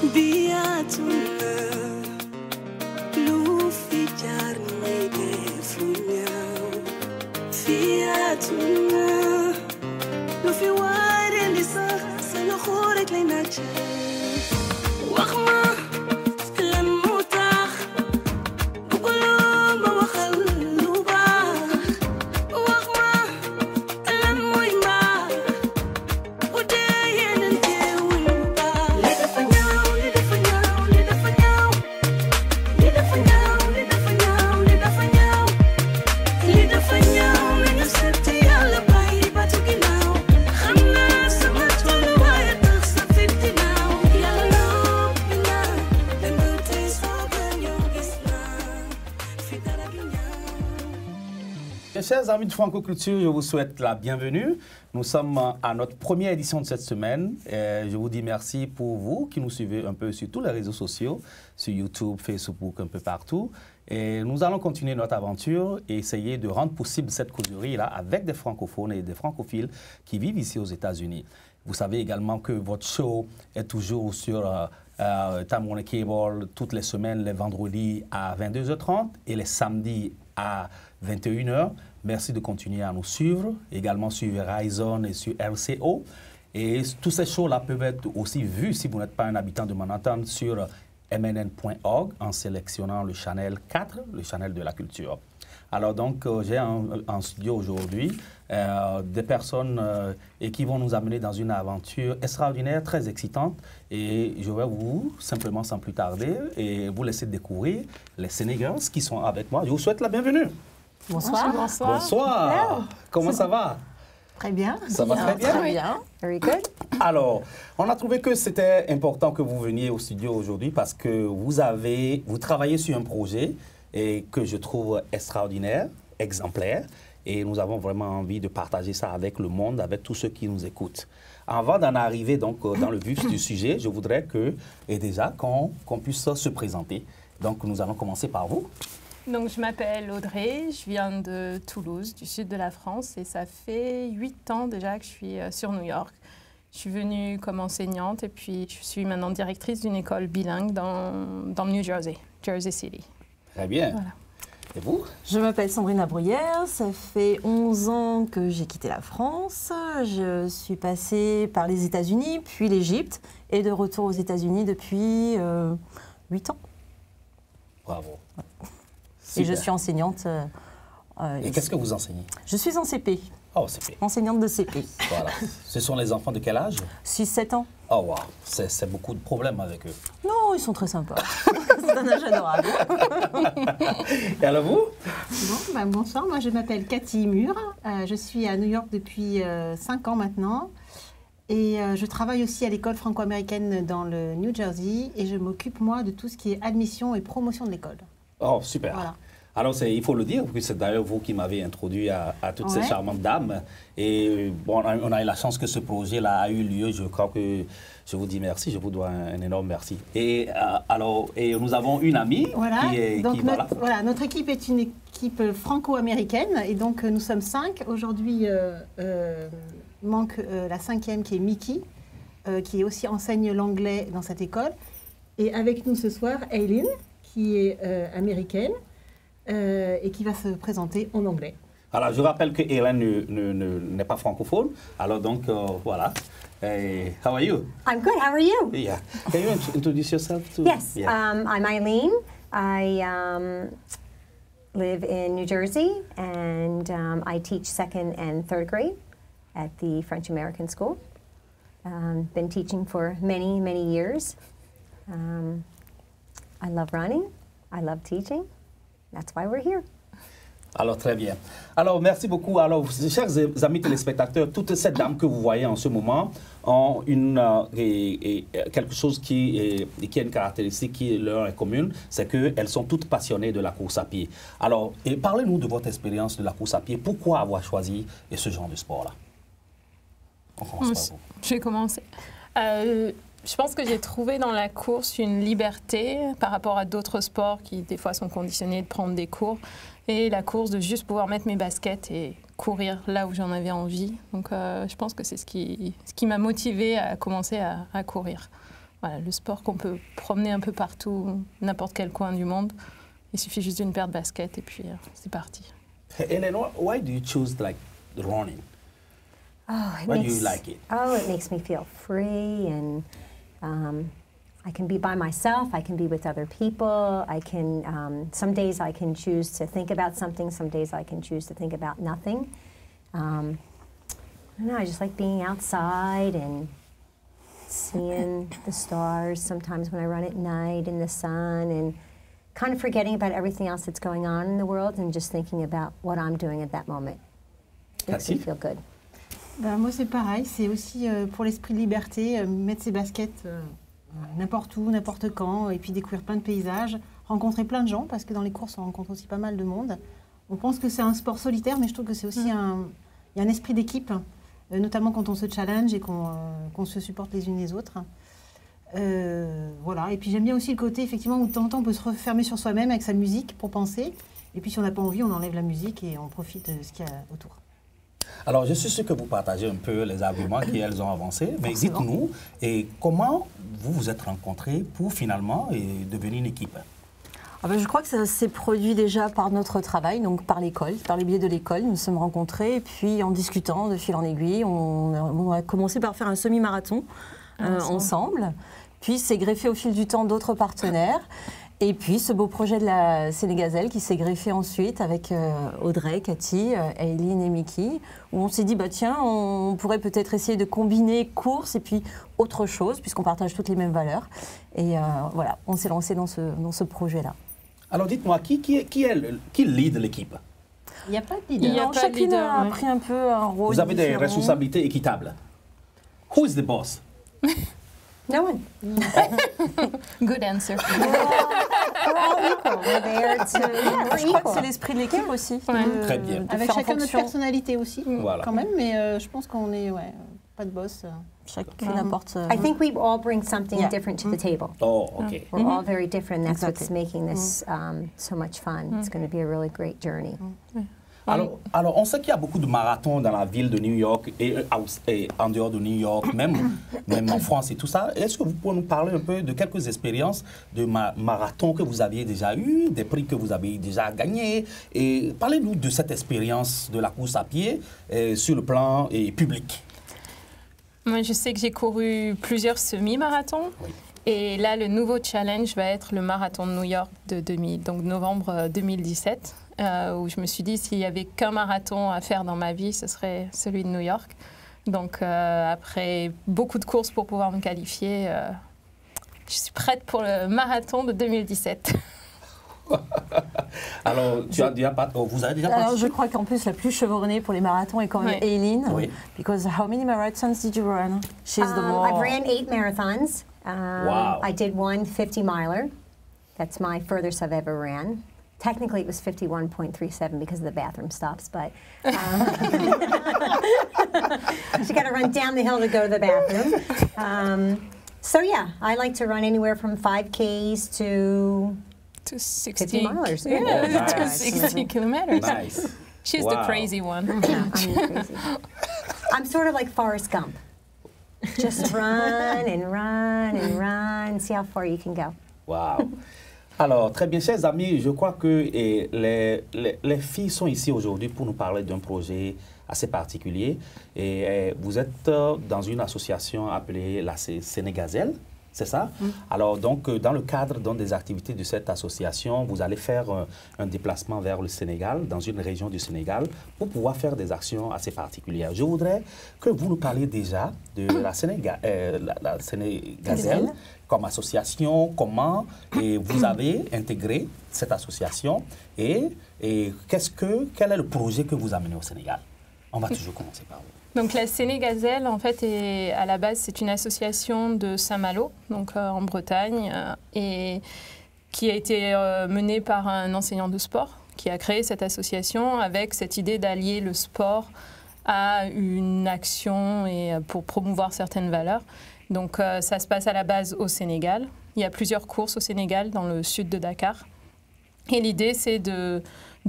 Biatuna Lufi jarni defunya Fiatuna Lufi wari lisa Sana khorek linacha Wakhma Lan mutakh Bukulu mawakhal lubakh Wakhma Lan muimba Udayen antewimba Lida fanyaw, lida fanyaw, lida fanyaw Lida fanyaw, lida fanyaw, lida fanyaw Lida fanyaw, lida septi yalla bay batu ginaaw Xamna sama tolu waye tax sa fitti naaw Yalla noppi na dem tey soga ñëw gis naa fi dara du ñaaw Chers amis de Franco Culture, je vous souhaite la bienvenue. Nous sommes à notre première édition de cette semaine. Je vous dis merci pour vous qui nous suivez un peu sur tous les réseaux sociaux, sur YouTube, Facebook, un peu partout. Et nous allons continuer notre aventure et essayer de rendre possible cette causerie-là avec des francophones et des francophiles qui vivent ici aux États-Unis. Vous savez également que votre show est toujours sur Time Warner Cable toutes les semaines, les vendredis à 22h30 et les samedis à 21h. Merci de continuer à nous suivre, également sur Verizon et sur RCO. Et tous ces shows-là peuvent être aussi vus, si vous n'êtes pas un habitant de Manhattan, sur mnn.org en sélectionnant le channel 4, le channel de la culture. Alors donc, j'ai en studio aujourd'hui des personnes et qui vont nous amener dans une aventure extraordinaire, très excitante. Et je vais vous, simplement sans plus tarder, et vous laisser découvrir les Sénégalais qui sont avec moi. Je vous souhaite la bienvenue. Bonsoir. Bonsoir. Bonsoir. Comment ça va? Très bien. Ça va très bien? Très bien. Very good. Alors, on a trouvé que c'était important que vous veniez au studio aujourd'hui parce que vous travaillez sur un projet et que je trouve extraordinaire, exemplaire, et nous avons vraiment envie de partager ça avec le monde, avec tous ceux qui nous écoutent. Avant d'en arriver donc dans le vif du sujet, je voudrais qu'on puisse se présenter. Donc, nous allons commencer par vous. Donc, je m'appelle Audrey, je viens de Toulouse, du sud de la France, et ça fait 8 ans déjà que je suis sur New York. Je suis venue comme enseignante et puis je suis maintenant directrice d'une école bilingue dans le New Jersey, Jersey City. Très bien. Voilà. Et vous? Je m'appelle Sandrine Labruyère, ça fait 11 ans que j'ai quitté la France. Je suis passée par les États-Unis, puis l'Égypte, et de retour aux États-Unis depuis 8 ans. Bravo. Et je Super. suis enseignante. Et qu'est-ce que vous enseignez? Je suis en CP, Oh, CP. enseignante de CP. Voilà. Ce sont les enfants de quel âge? 6-7 ans. Oh, wow. C'est beaucoup de problèmes avec eux. Non, ils sont très sympas. C'est un âge adorable. Et alors vous? Bonsoir, moi je m'appelle Cathy Mur, je suis à New York depuis 5 ans maintenant et je travaille aussi à l'école franco-américaine dans le New Jersey et je m'occupe moi de tout ce qui est admission et promotion de l'école. Oh, super. Voilà. Alors, il faut le dire, parce que c'est d'ailleurs vous qui m'avez introduit à toutes ces Ouais. charmantes dames. Et bon, on a eu la chance que ce projet-là a eu lieu. Je crois que je vous dis merci, je vous dois un énorme merci. Et nous avons une amie Voilà, donc voilà. notre équipe est une équipe franco-américaine et donc nous sommes 5. Aujourd'hui, manque la 5e qui est Mickey, qui aussi enseigne l'anglais dans cette école. Et avec nous ce soir, Aileen, qui est américaine et qui va se présenter en anglais. Alors, je rappelle que Hélène n'est pas francophone. Alors donc, voilà. Hey, how are you? I'm good. How are you? Yeah. Can you introduce yourself to? Yes. Yeah. I'm Eileen. I live in New Jersey, and I teach 2nd and 3rd grade at the French American School. Been teaching for many, many years. I love running. I love teaching. That's why we're here. Alors, très bien. Alors, merci beaucoup. Alors, chers amis téléspectateurs, toutes ces dames que vous voyez en ce moment ont quelque chose qui a une caractéristique qui leur est commune, c'est qu'elles sont toutes passionnées de la course à pied. Alors, parlez-nous de votre expérience de la course à pied. Pourquoi avoir choisi ce genre de sport-là? On commence par vous. Je vais commencer. Je pense que j'ai trouvé dans la course une liberté par rapport à d'autres sports qui, des fois, sont conditionnés de prendre des cours. Et la course, de juste pouvoir mettre mes baskets et courir là où j'en avais envie. Donc, je pense que c'est ce qui m'a motivée à commencer à courir. voilà, le sport qu'on peut promener un peu partout, n'importe quel coin du monde. Il suffit juste d'une paire de baskets et puis c'est parti. Hélène, why do you choose like running? Why do you like it? Oh, it makes me feel free, and I can be by myself. I can be with other people. I can. Some days I can choose to think about something. Some days I can choose to think about nothing. I don't know. I just like being outside and seeing the stars. Sometimes when I run at night in the sun, and kind of forgetting about everything else that's going on in the world and just thinking about what I'm doing at that moment. Makes me Cathy? feel good. Ben, moi, c'est pareil. C'est aussi pour l'esprit de liberté, mettre ses baskets n'importe où, n'importe quand, et puis découvrir plein de paysages, rencontrer plein de gens, parce que dans les courses, on rencontre aussi pas mal de monde. On pense que c'est un sport solitaire, mais je trouve que c'est aussi il y a un esprit d'équipe, notamment quand on se challenge et qu'on se supporte les unes les autres. Voilà. Et puis j'aime bien aussi le côté, effectivement, où de temps en temps, on peut se refermer sur soi-même avec sa musique pour penser. Et puis si on n'a pas envie, on enlève la musique et on profite de ce qu'il y a autour. Alors, je suis sûr que vous partagez un peu les arguments qu'elles ont avancés, mais dites-nous, et comment vous vous êtes rencontrés pour finalement devenir une équipe? Je crois que ça s'est produit déjà par notre travail, donc par l'école, par le biais de l'école. Nous nous sommes rencontrés et puis en discutant de fil en aiguille, on a commencé par faire un semi-marathon ensemble. Puis s'est greffé au fil du temps d'autres partenaires. Et puis ce beau projet de la Sénégazelle qui s'est greffé ensuite avec Audrey, Cathy, Aileen et Mickey, où on s'est dit, tiens, on pourrait peut-être essayer de combiner course et puis autre chose, puisqu'on partage toutes les mêmes valeurs. Et voilà, on s'est lancé dans ce projet-là. Alors dites-moi, qui lead l'équipe? Il n'y a pas de Il y leader. a pas de Chacune leader, a ouais. pris un peu un rôle Vous avez des différent. responsabilités équitables. Who is the boss? No one. Good answer. We're all equal. We're there to. We're Je crois que equal. c'est l'esprit de l'équipe aussi. Ouais. Très bien. De Avec faire en chacun notre fonction. personnalité aussi, Voilà. quand même. Mais je pense qu'on est, pas de boss. Chacune apporte. I think we all bring something Yeah. different to the table. Oh, OK. We're all very different. That's what's Exactly. making this so much fun. It's going to be a really great journey. Alors, on sait qu'il y a beaucoup de marathons dans la ville de New York et en dehors de New York, même en France et tout ça. Est-ce que vous pouvez nous parler un peu de quelques expériences de marathons que vous aviez déjà eu, des prix que vous avez déjà gagnés? Et parlez-nous de cette expérience de la course à pied sur le plan public. Moi, je sais que j'ai couru plusieurs semi-marathons. Oui. Et là, le nouveau challenge va être le marathon de New York de donc novembre 2017, où je me suis dit, s'il n'y avait qu'un marathon à faire dans ma vie, ce serait celui de New York. Donc, après beaucoup de courses pour pouvoir me qualifier, je suis prête pour le marathon de 2017. Alors, vous avez déjà Alors, participé? je crois qu'en plus, la plus chevronnée pour les marathons est quand même Ouais. Aileen. Oui. Because how many marathons did you run? She's the more. I've ran 8 marathons. Wow. I did one 50-miler. That's my furthest I've ever ran. Technically, it was 51.37 because of the bathroom stops, but you got to run down the hill to go to the bathroom. So yeah, I like to run anywhere from 5Ks to To 60 50 milers. Yeah, Oh, to nice. 60 kilometers. Nice. She's Wow. the crazy one. Yeah, I'm crazy. I'm sort of like Forrest Gump. Just run and run and run, see how far you can go. Wow. Alors, très bien, chers amis, je crois que les filles sont ici aujourd'hui pour nous parler d'un projet assez particulier. Et vous êtes dans une association appelée la Sénégazelle, c'est ça? Alors, donc, dans le cadre des activités de cette association, vous allez faire un déplacement vers le Sénégal, dans une région du Sénégal, pour pouvoir faire des actions assez particulières. Je voudrais que vous nous parliez déjà de la Sénégazelle comme association, comment vous avez intégré cette association et quel est le projet que vous amenez au Sénégal? On va toujours commencer par vous. Donc la Sénégazelle, en fait, à la base, c'est une association de Saint-Malo, donc en Bretagne, et qui a été menée par un enseignant de sport qui a créé cette association avec cette idée d'allier le sport à une action et pour promouvoir certaines valeurs. Donc ça se passe à la base au Sénégal. Il y a plusieurs courses au Sénégal, dans le sud de Dakar. Et l'idée, c'est de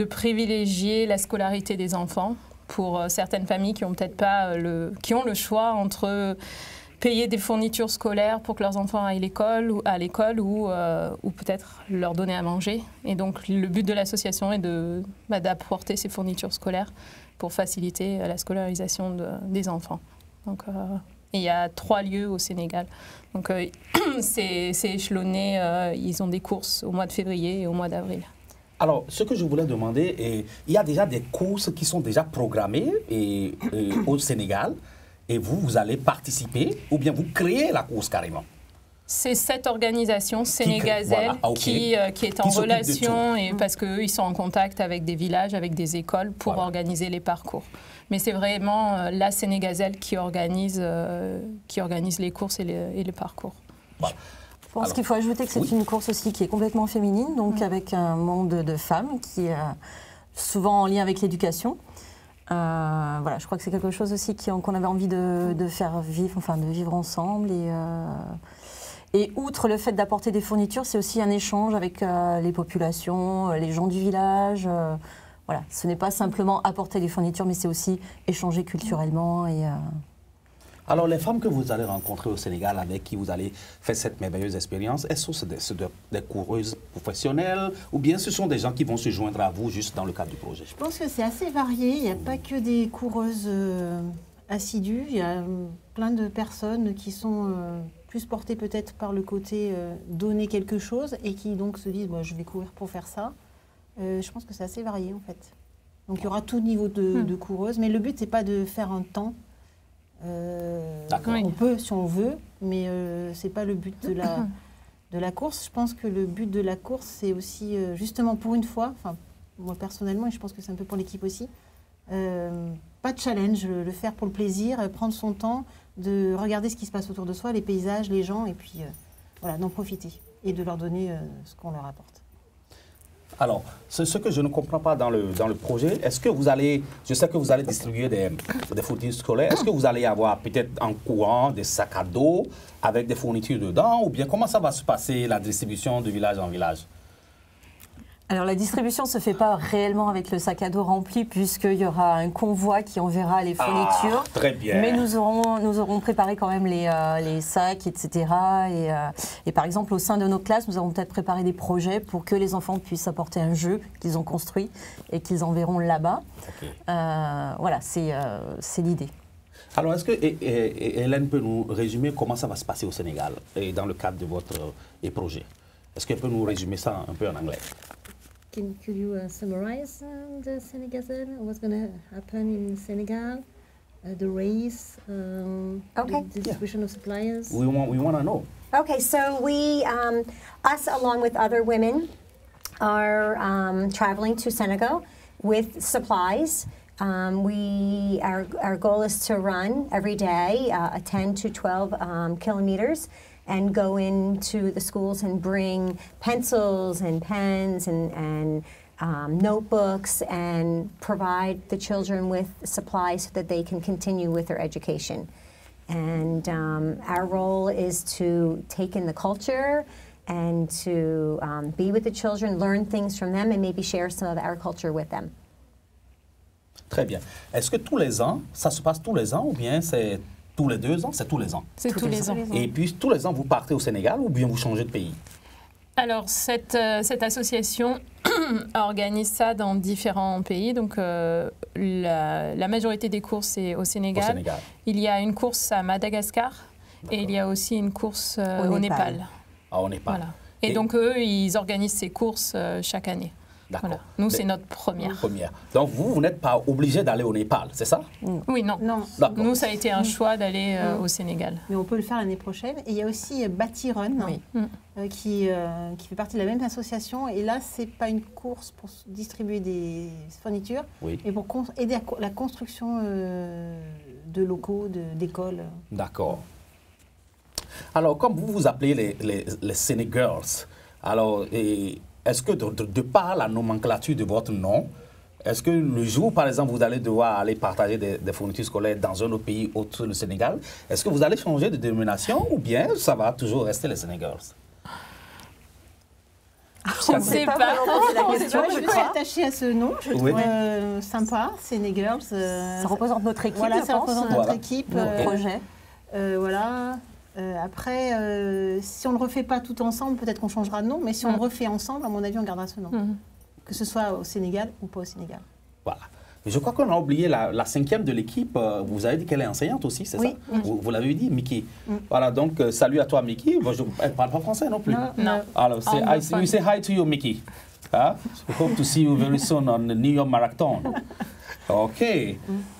privilégier la scolarité des enfants pour certaines familles qui ont peut-être pas qui ont le choix entre payer des fournitures scolaires pour que leurs enfants aillent à l'école ou peut-être leur donner à manger. Et donc le but de l'association est d'apporter ces fournitures scolaires pour faciliter la scolarisation des enfants. Donc, et il y a 3 lieux au Sénégal. Donc c'est échelonné, ils ont des courses au mois de février et au mois d'avril. Alors, ce que je voulais demander, il y a déjà des courses qui sont déjà programmées au Sénégal, et vous allez participer, ou bien vous créez la course carrément? C'est cette organisation sénégalaise qui est en relation, et parce qu'eux, ils sont en contact avec des villages, avec des écoles pour organiser les parcours. Mais c'est vraiment la Sénégazelle qui organise les courses et les parcours. Voilà. Je pense qu'il faut ajouter que c'est une course aussi qui est complètement féminine, donc avec un monde de femmes qui est souvent en lien avec l'éducation. Voilà, je crois que c'est quelque chose aussi qu'on avait envie de faire vivre, enfin de vivre ensemble. Et outre le fait d'apporter des fournitures, c'est aussi un échange avec les populations, les gens du village. Voilà, ce n'est pas simplement apporter des fournitures, mais c'est aussi échanger culturellement. Alors, les femmes que vous allez rencontrer au Sénégal, avec qui vous allez faire cette merveilleuse expérience, est-ce que c'est des coureuses professionnelles ou bien ce sont des gens qui vont se joindre à vous juste dans le cadre du projet? Je pense que c'est assez varié. Il n'y a pas que des coureuses assidues. Il y a plein de personnes qui sont plus portées peut-être par le côté donner quelque chose et qui donc se disent je vais courir pour faire ça. Je pense que c'est assez varié en fait. Donc il y aura tout niveau de coureuses, mais le but c'est pas de faire un temps. On peut si on veut, mais c'est pas le but de la course. Je pense que le but de la course c'est aussi justement pour une fois, enfin moi personnellement et je pense que c'est un peu pour l'équipe aussi, pas de challenge, le faire pour le plaisir, prendre son temps, de regarder ce qui se passe autour de soi, les paysages, les gens et puis voilà, d'en profiter et de leur donner ce qu'on leur apporte. Alors, ce que je ne comprends pas dans le projet, est-ce que vous allez, je sais que vous allez distribuer des fournitures scolaires, est-ce que vous allez avoir peut-être en courant des sacs à dos avec des fournitures dedans, ou bien comment ça va se passer la distribution de village en village? Alors la distribution ne se fait pas réellement avec le sac à dos rempli puisqu'il y aura un convoi qui enverra les fournitures. Très bien. Mais nous aurons préparé quand même les sacs, etc. Et par exemple, au sein de nos classes, nous avons peut-être préparé des projets pour que les enfants puissent apporter un jeu qu'ils ont construit et qu'ils enverront là-bas. Okay. Voilà, c'est l'idée. Alors, est-ce que Hélène peut nous résumer comment ça va se passer au Sénégal et dans le cadre de votre projet? Est-ce qu'elle peut nous résumer ça un peu en anglais? Could you summarize the Sénégazelle? What's going to happen in Senegal? The race, okay. the distribution of suppliers? We want to know. Okay, so we, us along with other women, are traveling to Senegal with supplies. Our goal is to run every day 10 to 12 kilometers and go into the schools and bring pencils and pens and notebooks and provide the children with supplies so that they can continue with their education. And our role is to take in the culture and to be with the children, learn things from them, and maybe share some of our culture with them. Très bien. Est-ce que tous les ans, ça se passe tous les ans ou bien c'est tous les 2 ans? C'est tous les ans. C'est tous les ans. Et puis tous les ans, vous partez au Sénégal ou bien vous changez de pays? Alors, cette association organise ça dans différents pays. Donc, la majorité des courses, c'est au Sénégal. Il y a une course à Madagascar et il y a aussi une course au Népal. Ah, au Népal. Voilà. Et donc, eux, ils organisent ces courses chaque année. D'accord. Voilà. Nous, c'est notre première. Donc, vous n'êtes pas obligé d'aller au Népal, c'est ça? Oui, non. Nous, ça a été un choix d'aller au Sénégal. Mais on peut le faire l'année prochaine. Et il y a aussi Bati-Run, qui fait partie de la même association. Et là, ce n'est pas une course pour distribuer des fournitures, mais pour aider à la construction de locaux, d'écoles. D'accord. Alors, comme vous vous appelez les Sénégirls, alors... Est-ce que de par la nomenclature de votre nom, est-ce que le jour, par exemple, vous allez devoir aller partager des fournitures scolaires dans un autre pays autre que le Sénégal, est-ce que vous allez changer de dénomination ou bien ça va toujours rester les Sénégals? Je ne sais pas. Je suis attachée à ce nom, je trouve sympa, Sénégals. Ça représente notre équipe, voilà, ça représente notre équipe. Notre projet. Voilà. Après, si on ne le refait pas tout ensemble, peut-être qu'on changera de nom, mais si on le refait ensemble, à mon avis, on gardera ce nom. Que ce soit au Sénégal ou pas au Sénégal. Voilà. Et je crois qu'on a oublié la cinquième de l'équipe. Vous avez dit qu'elle est enseignante aussi, c'est Oui. ça? Vous l'avez dit, Mickey. Voilà, donc salut à toi, Mickey. Bon, elle ne parle pas français non plus. Non. Alors, we say hi to you, Mickey. Huh? We hope to see you very soon on the New York Marathon. OK.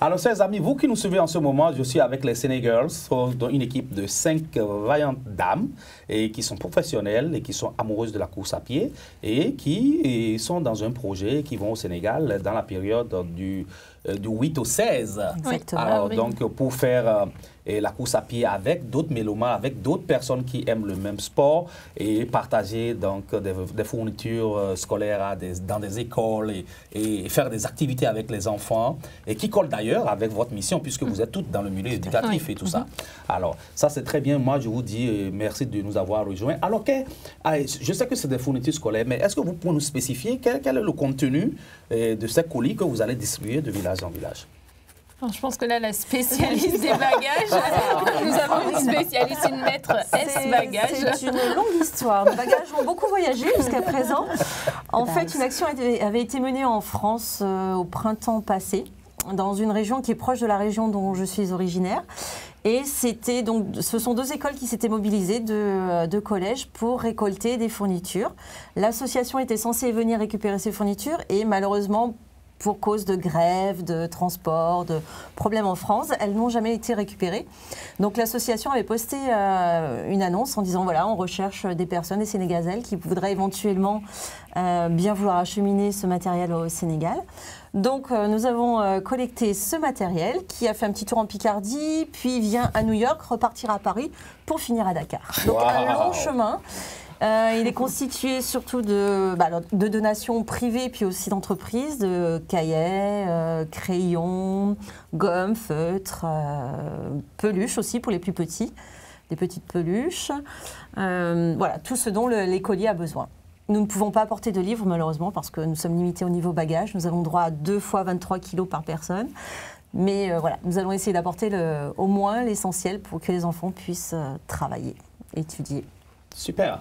Alors, chers amis, vous qui nous suivez en ce moment, je suis avec les Sénégirls, dont une équipe de 5 vaillantes dames et qui sont professionnelles et qui sont amoureuses de la course à pied et qui sont dans un projet qui vont au Sénégal dans la période du 8 au 16. Exactement. Alors, Avril. donc, pour faire la course à pied avec d'autres mélomanes, avec d'autres personnes qui aiment le même sport et partager donc des fournitures scolaires dans des écoles et faire des activités avec les enfants et qui collent d'ailleurs avec votre mission puisque vous êtes toutes dans le milieu éducatif et tout ça. Alors, ça c'est très bien. Moi, je vous dis merci de nous avoir rejoints. Alors, je sais que c'est des fournitures scolaires, mais est-ce que vous pouvez nous spécifier quel est le contenu de ces colis que vous allez distribuer de village en village? Alors, je pense que là, la spécialiste des bagages, nous avons une spécialiste, une maître S-bagages. C'est une longue histoire. Nos bagages ont beaucoup voyagé jusqu'à présent. En fait, une action avait été menée en France au printemps passé, dans une région qui est proche de la région dont je suis originaire. Et ce sont 2 écoles qui s'étaient mobilisées, de collèges, pour récolter des fournitures. L'association était censée venir récupérer ces fournitures et malheureusement, pour cause de grève, de transport, de problèmes en France, elles n'ont jamais été récupérées. Donc l'association avait posté une annonce en disant voilà, on recherche des personnes, des Sénégazelles qui voudraient éventuellement bien vouloir acheminer ce matériel au Sénégal. Donc nous avons collecté ce matériel qui a fait un petit tour en Picardie, puis vient à New York, repartir à Paris pour finir à Dakar. Donc un long chemin. Il est constitué surtout de donations privées puis aussi d'entreprises, de cahiers, crayons, gommes, feutres, peluches aussi pour les plus petits, des petites peluches. Voilà, tout ce dont l'écolier a besoin. Nous ne pouvons pas apporter de livres malheureusement parce que nous sommes limités au niveau bagage. Nous avons droit à 2 fois 23 kilos par personne. Mais voilà, nous allons essayer d'apporter au moins l'essentiel pour que les enfants puissent travailler, étudier. Super.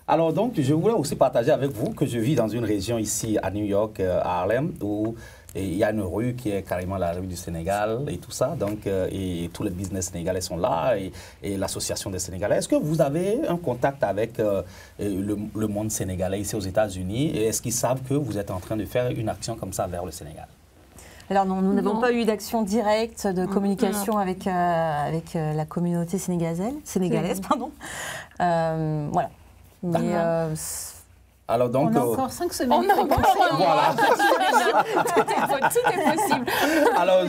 Alors donc, je voulais aussi partager avec vous que je vis dans une région ici à New York, à Harlem, où il y a une rue qui est carrément la rue du Sénégal et tout ça. Donc, et tous les business sénégalais sont là et l'association des Sénégalais. Est-ce que vous avez un contact avec le monde sénégalais ici aux États-Unis et est-ce qu'ils savent que vous êtes en train de faire une action comme ça vers le Sénégal? Alors non, nous n'avons pas eu d'action directe de communication avec la communauté sénégalaise. Voilà. Mais alors donc, on a encore 5 semaines. On a encore un mois. Voilà. Tout est possible. Alors,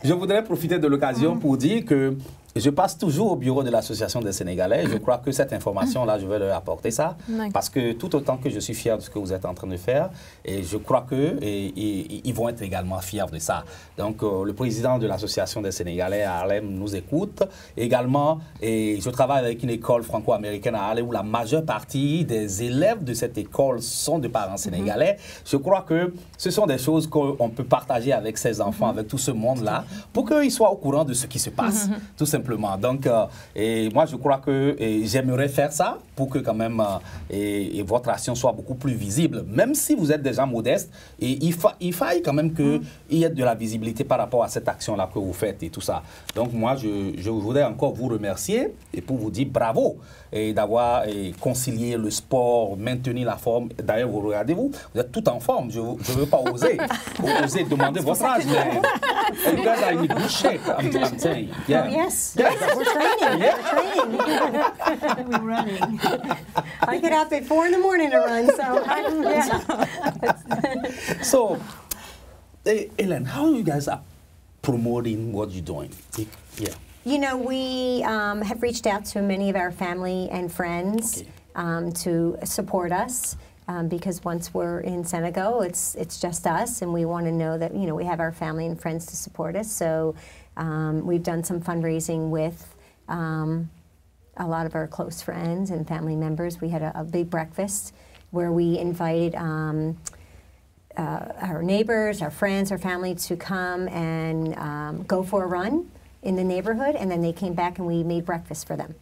je voudrais profiter de l'occasion pour dire que je passe toujours au bureau de l'Association des Sénégalais. Je crois que cette information-là, je vais leur apporter ça. Parce que tout autant que je suis fier de ce que vous êtes en train de faire, et je crois qu'ils vont être également fiers de ça. Donc, le président de l'Association des Sénégalais à Harlem nous écoute. Également, et je travaille avec une école franco-américaine à Harlem où la majeure partie des élèves de cette école sont de parents sénégalais. Je crois que ce sont des choses qu'on peut partager avec ces enfants, avec tout ce monde-là, pour qu'ils soient au courant de ce qui se passe, tout simplement. Donc, et moi, je crois que j'aimerais faire ça pour que quand même votre action soit beaucoup plus visible. Même si vous êtes des gens modestes, et il faille quand même qu'il y ait de la visibilité par rapport à cette action-là que vous faites et tout ça. Donc, moi, je voudrais encore vous remercier et pour vous dire bravo d'avoir concilié le sport, maintenir la forme. D'ailleurs, vous regardez-vous êtes tout en forme. Je ne veux pas oser demander votre âge, mais you guys are in good shape, I'm saying. Yeah. Oh, yes. We're training. Yeah. We're running. I get up at 4 in the morning to run, so So, Ellen, how you guys are promoting what you're doing? Yeah. You know, we have reached out to many of our family and friends to support us. Because once we're in Senegal, it's just us, and we want to know that we have our family and friends to support us. So we've done some fundraising with a lot of our close friends and family members. We had a big breakfast where we invited our neighbors, our friends, our family to come and go for a run. in the neighborhood, and then they came back and we made breakfast for them.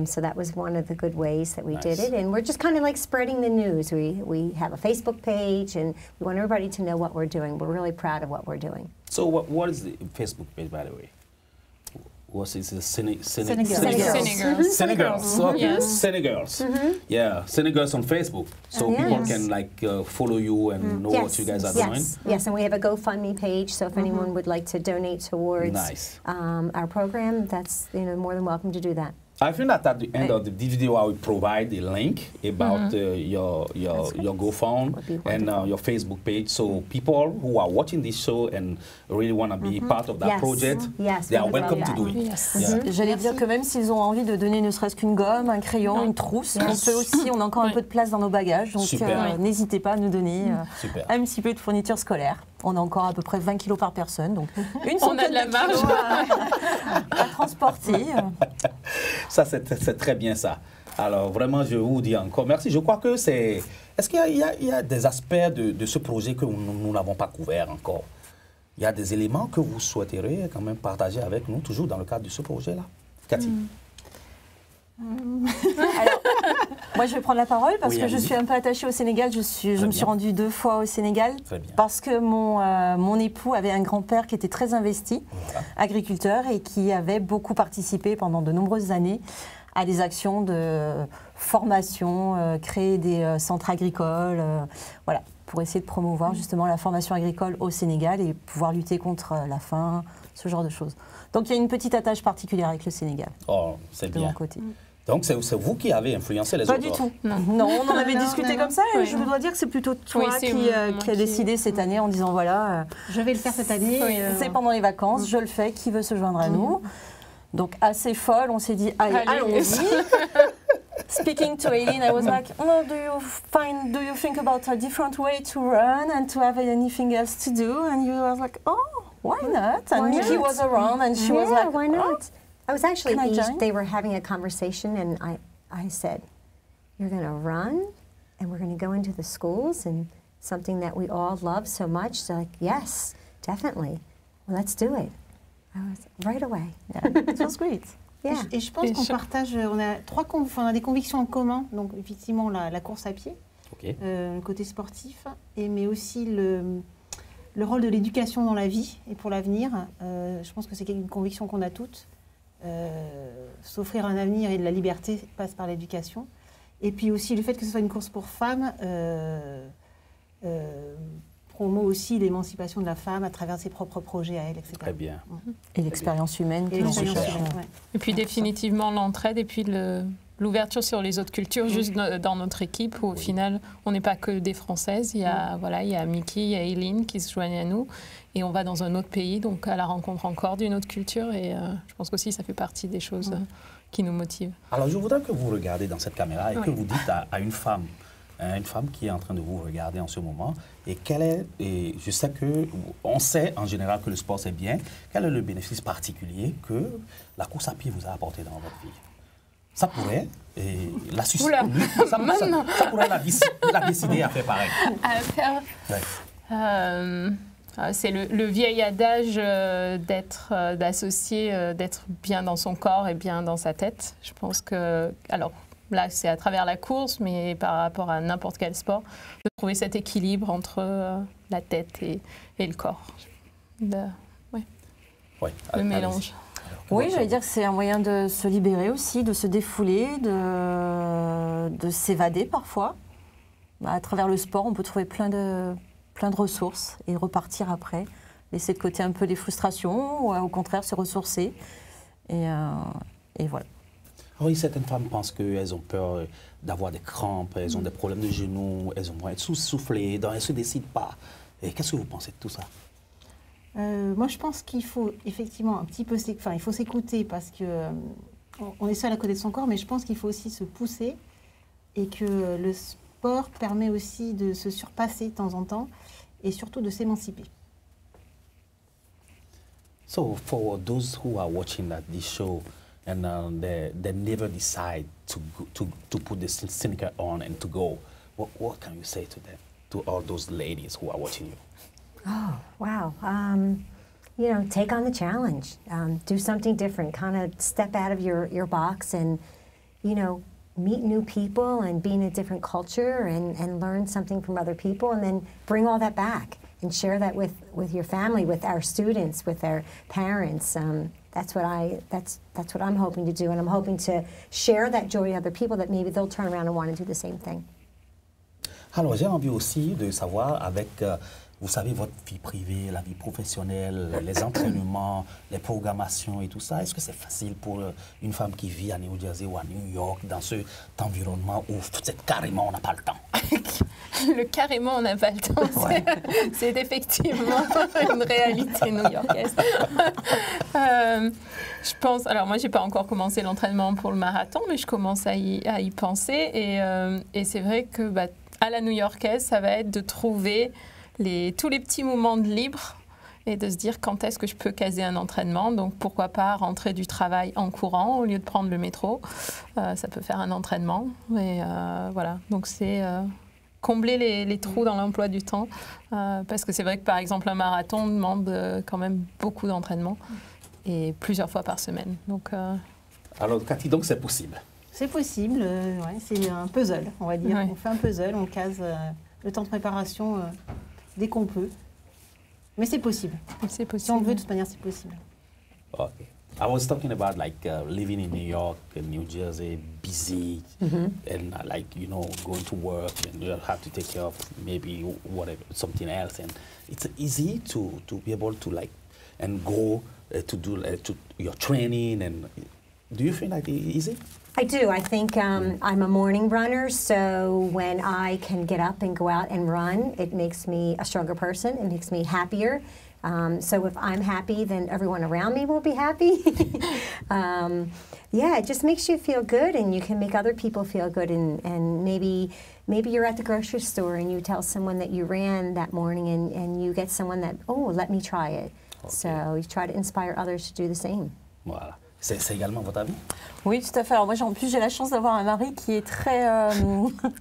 So that was one of the good ways that we did Nice. it. And we're just kind of like spreading the news. We have a Facebook page, and we want everybody to know what we're doing. We're really proud of what we're doing. So what is the Facebook page, by the way? What is it? Senegals. Senegals. Senegals. Okay. Yes. Senegals. Yeah, Senegals on Facebook. So Yes. people can like follow you and know what you guys are doing. Yes, and we have a GoFundMe page. So if anyone would like to donate towards Nice. our program, that's more than welcome to do that. I think that at the end of the video, I will provide a link about your GoFund Would be and your Facebook page. So people who are watching this show and really want to be part of that Yes. project, Yes, they we are would welcome love to do that. it. Yes. Yeah. J'allais dire que même s'ils ont envie de donner ne serait-ce qu'une gomme, un crayon, une trousse, on peut aussi, on a encore un Oui. peu de place dans nos bagages, donc Super. n'hésitez pas à nous donner Super. un petit peu de fourniture scolaire. On a encore à peu près 20 kilos par personne, donc une On a centaine de la marge. kilos à transporter. Ça, c'est très bien ça. Alors, vraiment, je vous dis encore merci. Je crois que c'est... Est-ce qu'il y a des aspects de ce projet que nous n'avons pas couverts encore? Il y a des éléments que vous souhaiteriez quand même partager avec nous, toujours dans le cadre de ce projet-là? Cathy? Alors, moi, je vais prendre la parole parce Oui, que je allez-y. suis un peu attachée au Sénégal. Je me bien. suis rendue 2 fois au Sénégal Très bien. parce que mon époux avait un grand-père qui était très investi, Voilà. agriculteur, et qui avait beaucoup participé pendant de nombreuses années à des actions de formation, créer des centres agricoles, voilà, pour essayer de promouvoir justement la formation agricole au Sénégal et pouvoir lutter contre la faim, ce genre de choses. Donc il y a une petite attache particulière avec le Sénégal, Oh, c'est de mon bien. côté. Donc, c'est vous qui avez influencé les Pas autres? du tout. Non. Non, on en avait Non, discuté non, comme ça et oui. je dois dire que c'est plutôt toi Oui, c'est qui moi a qui- décidé cette année en disant voilà, Je vais le faire cette année. Oui. c'est pendant les vacances, je le fais, qui veut se joindre à nous? Donc assez folle, on s'est dit allez, Allez. allons-y. Speaking to Aileen, I was like, oh, do you think about a different way to run and to have anything else to do? And you was like, oh, why not? And Why Mickey not? was around and she was Yeah, like, why oh. not? I was actually Can I at Egypt. join? They were having a conversation, and I said, "You're going to run, and we're going to go into the schools, and something that we all love so much." They're like, "Yes, definitely. Well, let's do it." I was right away. Yeah, it was great. Yeah. Et je pense Et qu'on je- partage, on a des convictions en commun. Donc effectivement la course à pied, OK. le côté sportif, mais aussi le rôle de l'éducation dans la vie et pour l'avenir. Je pense que c'est une conviction qu'on a toutes. S'offrir un avenir et de la liberté passe par l'éducation. Et puis aussi le fait que ce soit une course pour femmes promeut aussi l'émancipation de la femme à travers ses propres projets à elle, etc. Très bien. Et l'expérience humaine Et qui l'expérience l'enrichit. humaine, ouais. Et puis définitivement l'entraide et puis l'ouverture sur les autres cultures juste dans notre équipe où au final on n'est pas que des Françaises. Il y a, voilà, il y a Mickey, il y a Eileen qui se joignent à nous et on va dans un autre pays donc à la rencontre encore d'une autre culture et je pense qu'aussi ça fait partie des choses qui nous motivent. Alors, je voudrais que vous regardiez dans cette caméra et Oui. que vous dites à une femme qui est en train de vous regarder en ce moment, et je sais on sait en général que le sport c'est bien, quel est le bénéfice particulier que la course à pied vous a apporté dans votre vie? Ça pourrait la susciter, Oula, maintenant. ça pourrait la décider à faire pareil. À faire, Ouais. c'est le vieil adage d'associer, d'être bien dans son corps et bien dans sa tête. Je pense que, alors là c'est à travers la course, mais par rapport à n'importe quel sport, de trouver cet équilibre entre la tête et le corps. Ouais, Le allez-y. mélange. Oui, j'allais dire que c'est un moyen de se libérer aussi, de se défouler, de s'évader parfois. À travers le sport, on peut trouver plein de ressources et repartir après. Laisser de côté un peu les frustrations ou au contraire se ressourcer. Et voilà. Oui, certaines femmes pensent qu'elles ont peur d'avoir des crampes, elles ont des problèmes de genoux, elles vont être soufflées, donc elles ne se décident pas. Et qu'est-ce que vous pensez de tout ça? Moi, je pense qu'il faut effectivement un petit peu, il faut s'écouter parce que on est seul à côté de son corps, mais je pense qu'il faut aussi se pousser et que le sport permet aussi de se surpasser de temps en temps et surtout de s'émanciper. So for those who are watching this show and they never decide to put the sneaker on and to go, what can you say to them, to all those ladies who are watching you? Oh, wow. take on the challenge, do something different, kind of step out of your box and, meet new people and be in a different culture and learn something from other people and then bring all that back and share that with your family, with our students, with our parents. That's what I'm hoping to do, and I'm hoping to share that joy with other people that maybe they'll turn around and want to do the same thing. Alors, j'ai envie aussi de savoir avec, vous savez, votre vie privée, la vie professionnelle, les entraînements, les programmations et tout ça, est-ce que c'est facile pour une femme qui vit à New Jersey ou à New York, dans cet environnement où c'est carrément on n'a pas le temps? Le carrément on n'a pas le temps, c'est effectivement une réalité new-yorkaise. Je pense, alors moi j'ai pas encore commencé l'entraînement pour le marathon, mais je commence à y penser et c'est vrai que à la new-yorkaise, ça va être de trouver tous les petits moments de libre et de se dire quand est-ce que je peux caser un entraînement. Donc pourquoi pas rentrer du travail en courant au lieu de prendre le métro. Ça peut faire un entraînement. Et voilà, donc c'est combler les trous dans l'emploi du temps. Parce que c'est vrai que par exemple un marathon demande quand même beaucoup d'entraînement et plusieurs fois par semaine. Donc, Alors Cathy, donc c'est possible? C'est possible, c'est un puzzle, on va dire. Ouais. On fait un puzzle, on case le temps de préparation dès qu'on peut. Mais c'est possible. c'est possible. Si on le veut, de toute manière, c'est possible. Okay. I was talking about living in New York and New Jersey, busy, and going to work, and you have to take care of maybe whatever, something else. And it's easy to be able to and go to do to your training. And do you feel like it's easy? I do. I think I'm a morning runner, so when I can get up and go out and run, it makes me a stronger person. It makes me happier. So if I'm happy, then everyone around me will be happy. It just makes you feel good, and you can make other people feel good. And maybe you're at the grocery store and you tell someone that you ran that morning, and you get someone that, let me try it. Okay. So you try to inspire others to do the same. Voilà. C'est également votre avis? Oui, tout à fait. Alors moi, en plus, j'ai la chance d'avoir un mari qui est très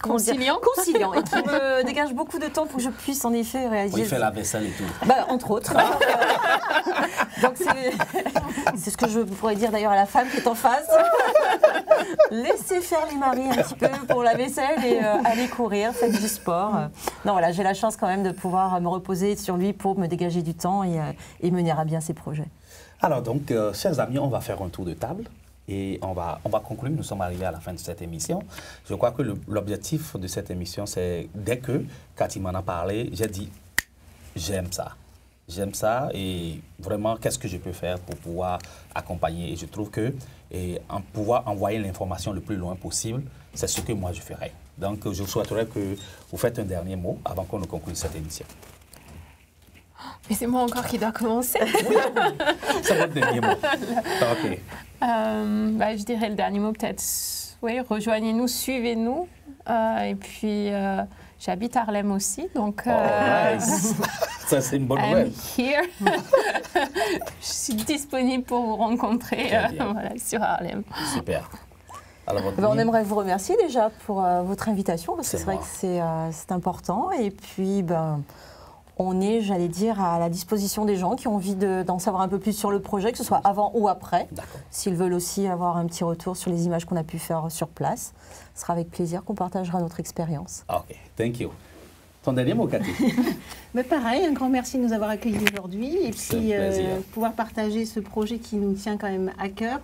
Conciliant. conciliant et qui me dégage beaucoup de temps pour que je puisse en effet réaliser. Oui, il fait la vaisselle et tout. Entre autres. Donc c'est ce que je pourrais dire d'ailleurs à la femme qui est en face. Laissez faire les maris un petit peu pour la vaisselle et aller courir, faites du sport. Non, voilà, j'ai la chance quand même de pouvoir me reposer sur lui pour me dégager du temps et mener à bien ses projets. Alors donc, chers amis, on va faire un tour de table et on va conclure. Nous sommes arrivés à la fin de cette émission. Je crois que l'objectif de cette émission, c'est dès que Cathy m'en a parlé, j'ai dit, j'aime ça. J'aime ça et vraiment, qu'est-ce que je peux faire pour pouvoir accompagner? Et je trouve que pouvoir envoyer l'information le plus loin possible, c'est ce que moi je ferais. Donc, je souhaiterais que vous faites un dernier mot avant qu'on ne conclue cette émission. Mais c'est moi encore qui dois commencer. C'est votre dernier mot. OK. Je dirais le dernier mot peut-être. Oui, rejoignez-nous, suivez-nous. Et puis, j'habite Harlem aussi, donc... nice. Ça, c'est une bonne nouvelle. I'm here. Je suis disponible pour vous rencontrer sur Harlem. Super. Alors, On aimerait vous remercier déjà pour votre invitation, parce que c'est vrai que c'est important. Et puis, on est, j'allais dire, à la disposition des gens qui ont envie d'en savoir un peu plus sur le projet, que ce soit avant ou après. S'ils veulent aussi avoir un petit retour sur les images qu'on a pu faire sur place, ce sera avec plaisir qu'on partagera notre expérience. OK, thank you. Ton dernier mot, Cathy? Mais pareil, un grand merci de nous avoir accueillis aujourd'hui et puis pouvoir partager ce projet qui nous tient quand même à cœur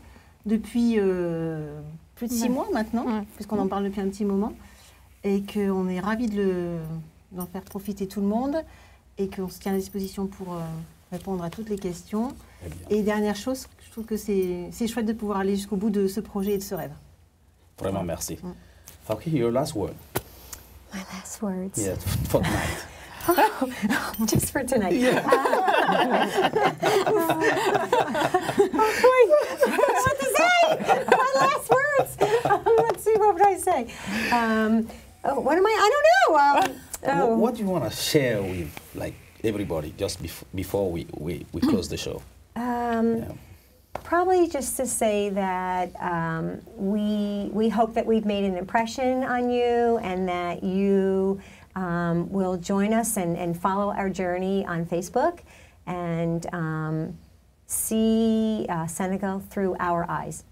depuis plus de 6 mois maintenant, puisqu'on en parle depuis un petit moment, et qu'on est ravis d'en faire profiter tout le monde. Et qu'on se tient à disposition pour répondre à toutes les questions. Et dernière chose, je trouve que c'est chouette de pouvoir aller jusqu'au bout de ce projet et de ce rêve. Vraiment, merci. OK, your last word. My last words. Yeah, for tonight. Just for tonight. Yeah. What to say? My last words. Let's see, what would I say? What am I don't know. What do you want to share with everybody just before we close the show? Probably just to say that we hope that we've made an impression on you and that you will join us and follow our journey on Facebook and see Senegal through our eyes.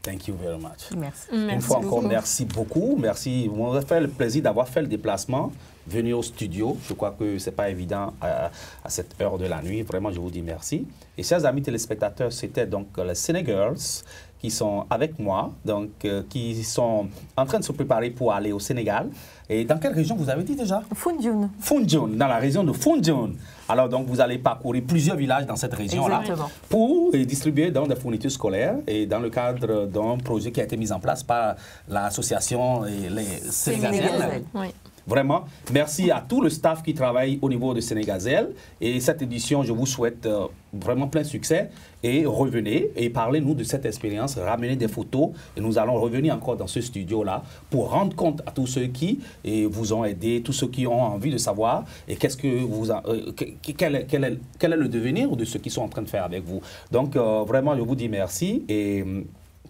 Thank you very much. Merci. Une fois encore, merci beaucoup. Merci. On a fait le plaisir d'avoir fait le déplacement, venir au studio. Je crois que ce n'est pas évident à cette heure de la nuit. Vraiment, je vous dis merci. Et chers amis téléspectateurs, c'était donc les Sénégals qui sont avec moi, donc qui sont en train de se préparer pour aller au Sénégal. Et dans quelle région vous avez dit déjà? Foundiougne. Foundiougne, dans la région de Foundiougne. Alors donc vous allez parcourir plusieurs villages dans cette région-là pour distribuer donc, des fournitures scolaires et dans le cadre d'un projet qui a été mis en place par l'association Les Sénégaliennes. Oui. Vraiment, merci à tout le staff qui travaille au niveau de Sénégazel. Et cette édition, je vous souhaite vraiment plein de succès. Et revenez et parlez-nous de cette expérience, ramenez des photos. Et nous allons revenir encore dans ce studio-là pour rendre compte à tous ceux qui vous ont aidé, tous ceux qui ont envie de savoir et qu'est-ce que quel est le devenir de ceux qui sont en train de faire avec vous. Donc, vraiment, je vous dis merci et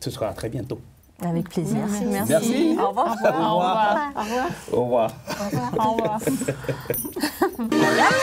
ce sera à très bientôt. Avec plaisir. Merci. Merci. Au revoir. Au revoir. Au revoir. Au revoir. Au revoir.